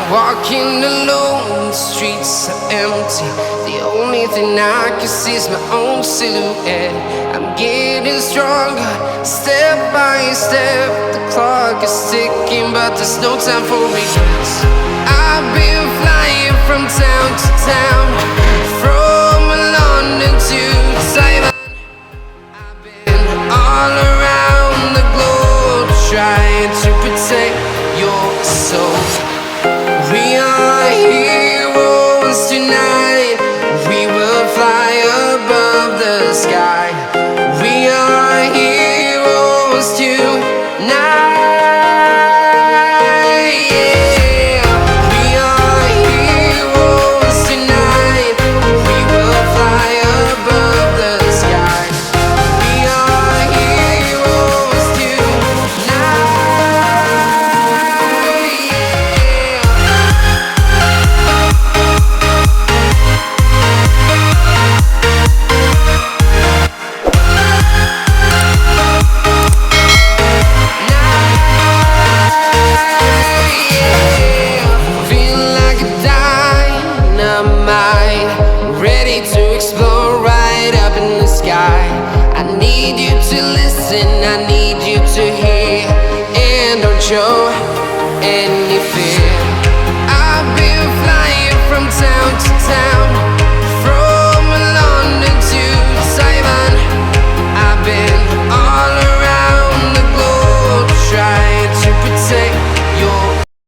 Walking alone, the streets are empty. The only thing I can see is my own silhouette. I'm getting stronger, step by step. The clock is ticking, but there's no time for regrets. I've been flying from town to town, from London to Taiwan. I've been all around the globe, trying to protect your soul. We are heroes tonight. We will fly above the sky. We are heroes tonight. Yeah. We are heroes tonight. We will fly above the sky. We are heroes tonight. Ready to explore right up in the sky. I need you to listen, I need you to hear, and don't show any fear. I've been flying from town to town.